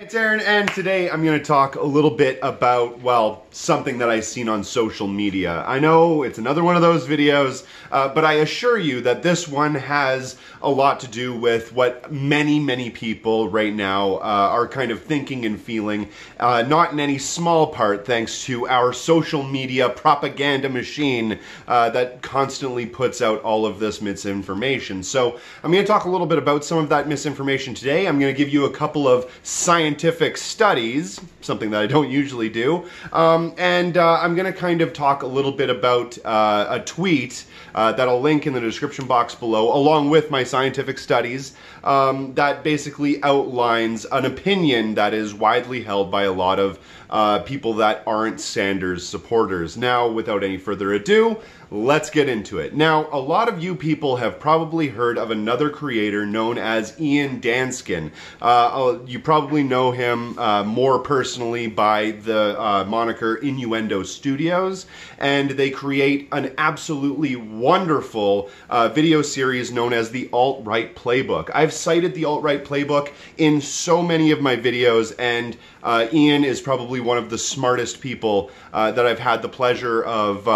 It's Aaron, and today I'm going to talk a little bit about, well, something that I've seen on social media. I know it's another one of those videos, but I assure you that this one has a lot to do with what many people right now are kind of thinking and feeling, not in any small part thanks to our social media propaganda machine that constantly puts out all of this misinformation. So I'm going to talk a little bit about some of that misinformation today. I'm going to give you a couple of scientific studies, something that I don't usually do, and I'm going to kind of talk a little bit about a tweet that I'll link in the description box below, along with my scientific studies, that basically outlines an opinion that is widely held by a lot of people that aren't Sanders supporters. Now, without any further ado, let's get into it. Now, a lot of you people have probably heard of another creator known as Ian Danskin. You probably know him more personally by the moniker Innuendo Studios, and they create an absolutely wonderful video series known as the Alt-Right Playbook. I've cited the Alt-Right Playbook in so many of my videos, and Ian is probably one of the smartest people that I've had the pleasure of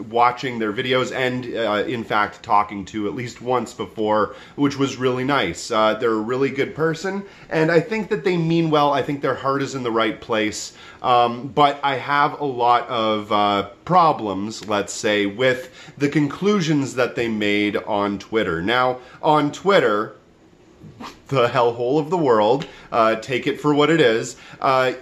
watching their videos and in fact talking to at least once before, which was really nice. They're a really good person, and I think that they mean well. I think their heart is in the right place, but I have a lot of problems, let's say, with the conclusions that they made on Twitter. Now, on Twitter, the hellhole of the world, take it for what it is,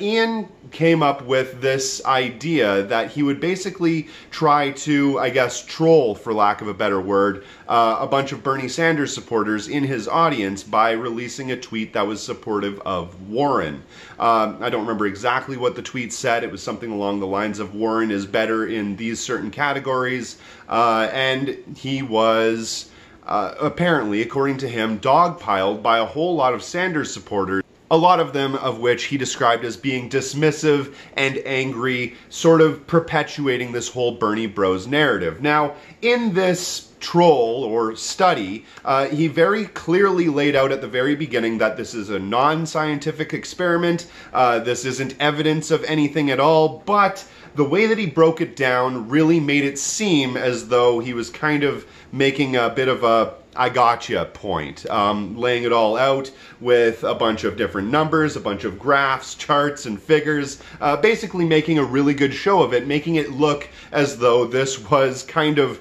Ian came up with this idea that he would basically try to, I guess, troll, for lack of a better word, a bunch of Bernie Sanders supporters in his audience by releasing a tweet that was supportive of Warren. I don't remember exactly what the tweet said. It was something along the lines of Warren is better in these certain categories, and he was apparently, according to him, dogpiled by a whole lot of Sanders supporters, a lot of them of which he described as being dismissive and angry, sort of perpetuating this whole Bernie Bros narrative. Now, in this troll or study, he very clearly laid out at the very beginning that this is a non-scientific experiment, this isn't evidence of anything at all, but the way that he broke it down really made it seem as though he was kind of making a bit of a I gotcha point, laying it all out with a bunch of different numbers, a bunch of graphs, charts, and figures, basically making a really good show of it, making it look as though this was kind of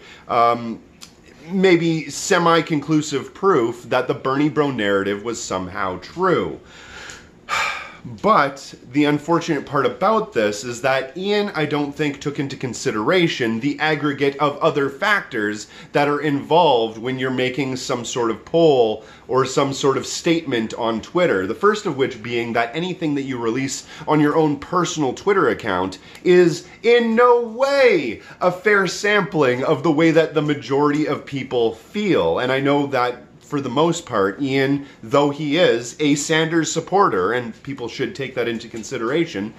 maybe semi-conclusive proof that the Bernie Bro narrative was somehow true. But the unfortunate part about this is that Ian, I don't think, took into consideration the aggregate of other factors that are involved when you're making some sort of poll or some sort of statement on Twitter. The first of which being that anything that you release on your own personal Twitter account is in no way a fair sampling of the way that the majority of people feel. And I know that for the most part, Ian, though he is a Sanders supporter, and people should take that into consideration,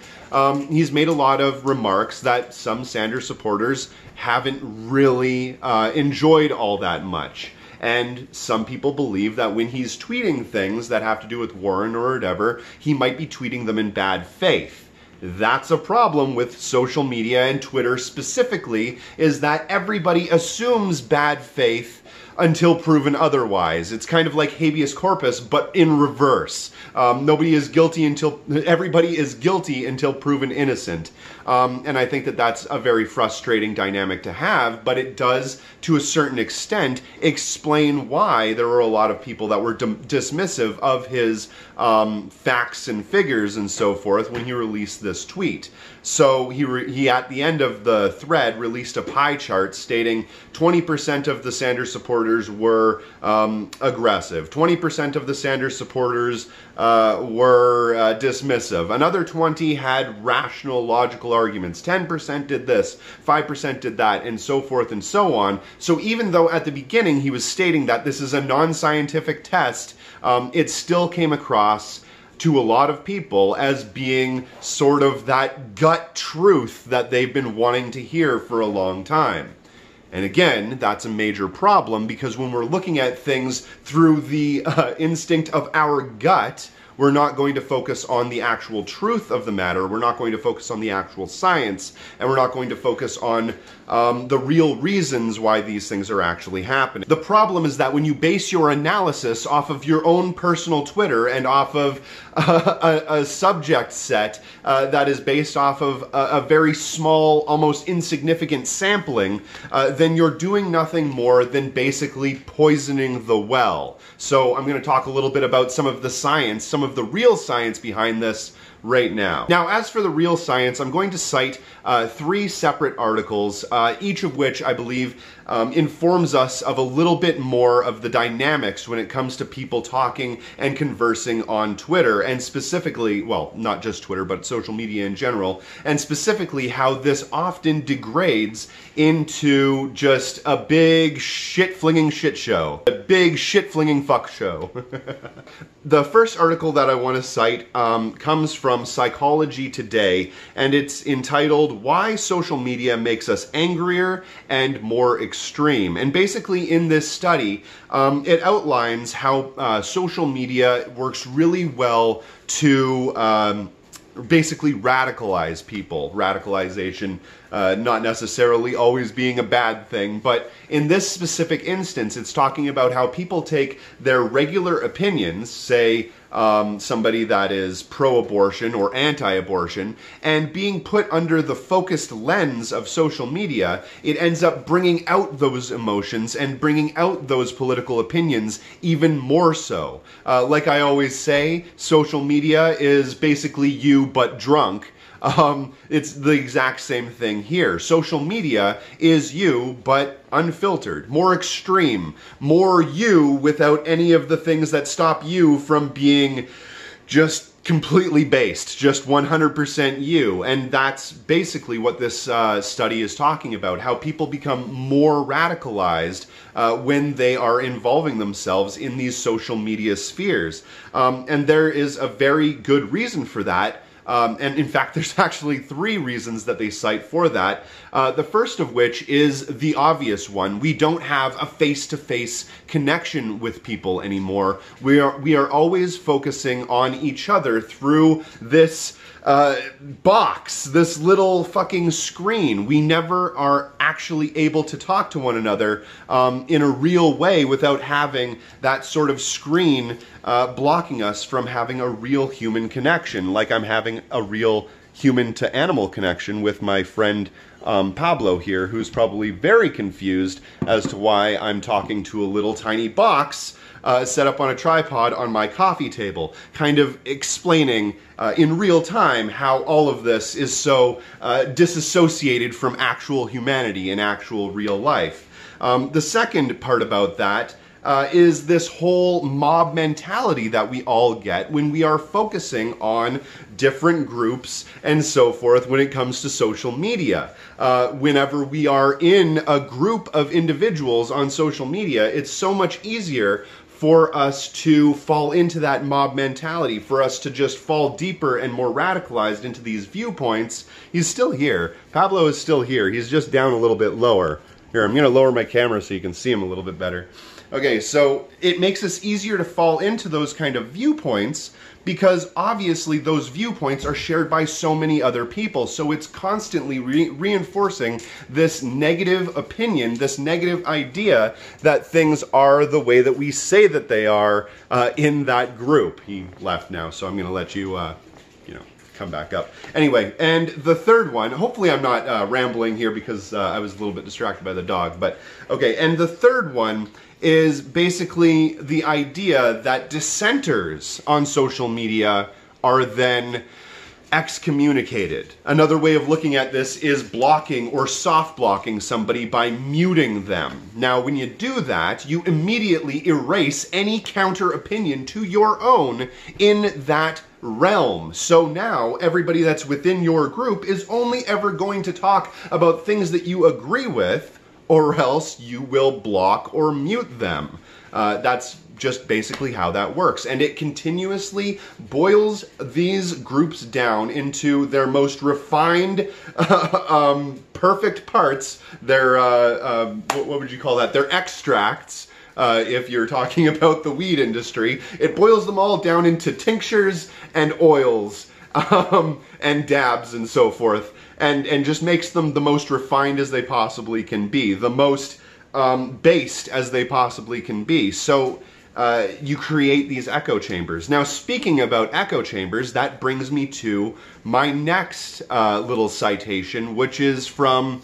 he's made a lot of remarks that some Sanders supporters haven't really enjoyed all that much. And some people believe that when he's tweeting things that have to do with Warren or whatever, he might be tweeting them in bad faith. That's a problem with social media and Twitter specifically, is that everybody assumes bad faith until proven otherwise. It's kind of like habeas corpus, but in reverse. Everybody is guilty until proven innocent. And I think that that's a very frustrating dynamic to have, but it does, to a certain extent, explain why there were a lot of people that were dismissive of his facts and figures and so forth when he released this tweet. So he at the end of the thread released a pie chart stating 20% of the Sanders supporters were aggressive, 20% of the Sanders supporters were dismissive, another 20 had rational, logical arguments, 10% did this, 5% did that, and so forth and so on. So even though at the beginning he was stating that this is a non-scientific test, it still came across to a lot of people as being sort of that gut truth that they've been wanting to hear for a long time. And again, that's a major problem, because when we're looking at things through the instinct of our gut, We're not going to focus on the actual truth of the matter. We're not going to focus on the actual science, and we're not going to focus on the real reasons why these things are actually happening. The problem is that when you base your analysis off of your own personal Twitter and off of a subject set that is based off of a very small, almost insignificant sampling, then you're doing nothing more than basically poisoning the well. So I'm going to talk a little bit about some of the science, some of the real science behind this right now. Now, as for the real science, I'm going to cite 3 separate articles, each of which I believe informs us of a little bit more of the dynamics when it comes to people talking and conversing on Twitter, and specifically, well, not just Twitter, but social media in general, and specifically how this often degrades into just a big shit-flinging shit show. A big shit-flinging fuck show. The first article that I want to cite comes from Psychology Today, and it's entitled, "Why Social Media Makes Us Angrier and More Extreme." And basically in this study, it outlines how social media works really well to basically radicalize people. Radicalization not necessarily always being a bad thing, but in this specific instance, it's talking about how people take their regular opinions, say somebody that is pro-abortion or anti-abortion, and being put under the focused lens of social media, it ends up bringing out those emotions and bringing out those political opinions even more so. Like I always say, social media is basically you but drunk. It's the exact same thing here. Social media is you, but unfiltered, more extreme, more you without any of the things that stop you from being just completely based, just 100% you. And that's basically what this study is talking about, how people become more radicalized when they are involving themselves in these social media spheres. And there is a very good reason for that. And in fact, there's actually 3 reasons that they cite for that. The first of which is the obvious one. We don't have a face-to-face connection with people anymore. We are always focusing on each other through this box, this little fucking screen. We never are actually able to talk to one another in a real way without having that sort of screen blocking us from having a real human connection, like I'm having a real human-to-animal connection with my friend Pablo here, who's probably very confused as to why I'm talking to a little tiny box set up on a tripod on my coffee table, kind of explaining in real time how all of this is so disassociated from actual humanity and actual real life. The second part about that is this whole mob mentality that we all get when we are focusing on different groups and so forth when it comes to social media. Whenever we are in a group of individuals on social media, it's so much easier for us to fall into that mob mentality, for us to just fall deeper and more radicalized into these viewpoints. He's still here. Pablo is still here. He's just down a little bit lower. Here, I'm going to lower my camera so you can see him a little bit better. Okay, so it makes us easier to fall into those kind of viewpoints because obviously those viewpoints are shared by so many other people. So it's constantly reinforcing this negative opinion, this negative idea that things are the way that we say that they are in that group. He left now, so I'm going to let you, come back up. Anyway, and the third one, hopefully I'm not rambling here because I was a little bit distracted by the dog, but okay, and the third one is basically the idea that dissenters on social media are then excommunicated. Another way of looking at this is blocking or soft blocking somebody by muting them. Now, when you do that, you immediately erase any counter opinion to your own in that realm. So now everybody that's within your group is only ever going to talk about things that you agree with, or else you will block or mute them. That's just basically how that works. And it continuously boils these groups down into their most refined, perfect parts, their, what would you call that? Their extracts if you're talking about the weed industry. It boils them all down into tinctures and oils, and dabs and so forth, and just makes them the most refined as they possibly can be, the most based as they possibly can be. So you create these echo chambers. Now, speaking about echo chambers, that brings me to my next little citation, which is from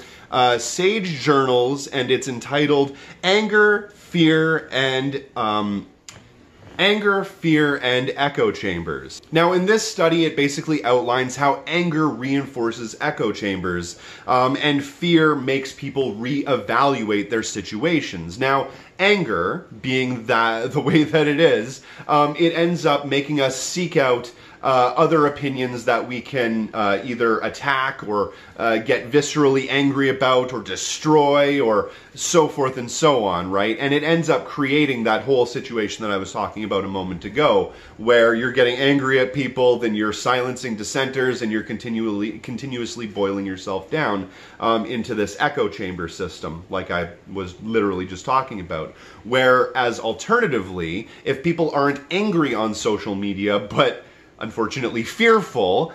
Sage Journals, and it's entitled Anger, Fear, and Echo Chambers. Now, in this study, it basically outlines how anger reinforces echo chambers, and fear makes people reevaluate their situations. Now, anger, being the way that it is, it ends up making us seek out other opinions that we can either attack or get viscerally angry about or destroy or so forth and so on, right? And it ends up creating that whole situation that I was talking about a moment ago, where you're getting angry at people, then you're silencing dissenters, and you're continuously boiling yourself down into this echo chamber system, like I was literally just talking about. Whereas alternatively, if people aren't angry on social media, but unfortunately fearful,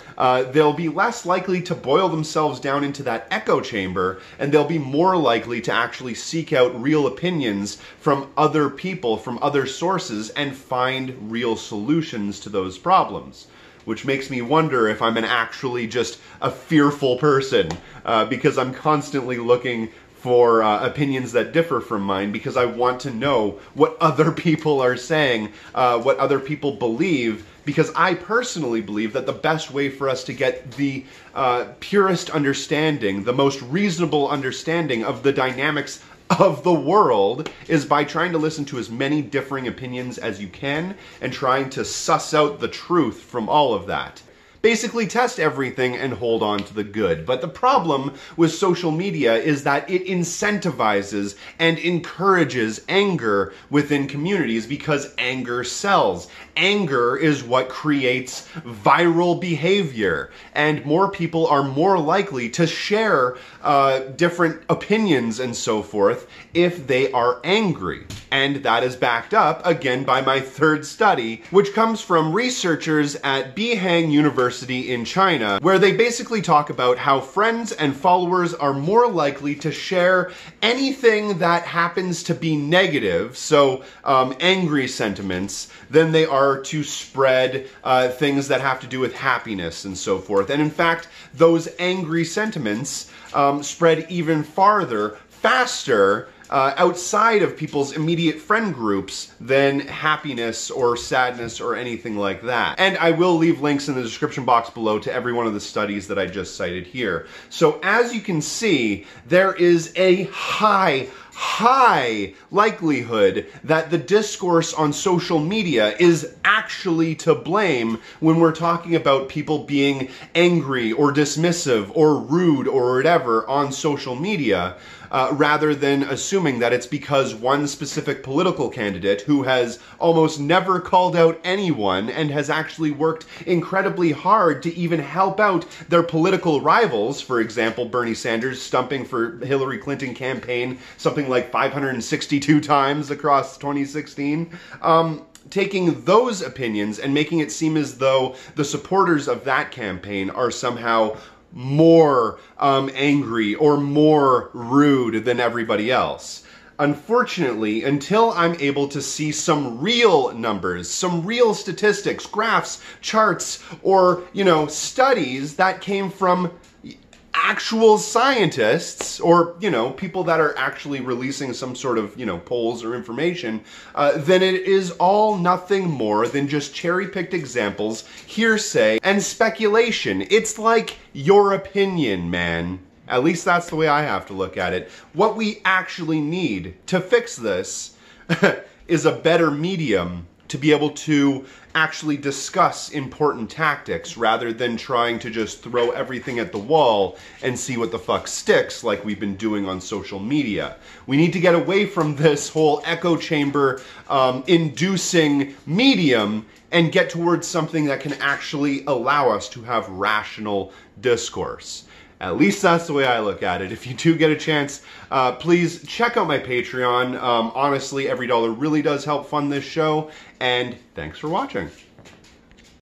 they'll be less likely to boil themselves down into that echo chamber, and they'll be more likely to actually seek out real opinions from other people, from other sources, and find real solutions to those problems. Which makes me wonder if I'm actually just a fearful person, because I'm constantly looking for opinions that differ from mine, because I want to know what other people are saying, what other people believe, because I personally believe that the best way for us to get the purest understanding, the most reasonable understanding of the dynamics of the world is by trying to listen to as many differing opinions as you can and trying to suss out the truth from all of that. Basically test everything and hold on to the good. But the problem with social media is that it incentivizes and encourages anger within communities, because anger sells. Anger is what creates viral behavior, and more people are more likely to share different opinions and so forth if they are angry. And that is backed up again by my third study, which comes from researchers at Beihang University in China, where they basically talk about how friends and followers are more likely to share anything that happens to be negative, so angry sentiments, than they are to spread things that have to do with happiness and so forth. And in fact, those angry sentiments spread even farther, faster, outside of people's immediate friend groups than happiness or sadness or anything like that. And I will leave links in the description box below to every one of the studies that I just cited here. So as you can see, there is a high likelihood that the discourse on social media is actually to blame when we're talking about people being angry or dismissive or rude or whatever on social media, rather than assuming that it's because one specific political candidate who has almost never called out anyone and has actually worked incredibly hard to even help out their political rivals, for example, Bernie Sanders stumping for Hillary Clinton campaign something like 562 times across 2016, taking those opinions and making it seem as though the supporters of that campaign are somehow more angry or more rude than everybody else. Unfortunately, until I'm able to see some real numbers, some real statistics, graphs, charts, or, studies that came from actual scientists, or, people that are actually releasing some sort of, polls or information, then it is all nothing more than just cherry-picked examples, hearsay, and speculation. It's like your opinion, man. At least that's the way I have to look at it. What we actually need to fix this is a better medium to be able to actually discuss important tactics rather than trying to just throw everything at the wall and see what the fuck sticks like we've been doing on social media. We need to get away from this whole echo chamber inducing medium and get towards something that can actually allow us to have rational discourse. At least that's the way I look at it. If you do get a chance, please check out my Patreon. Honestly, every dollar really does help fund this show, and thanks for watching.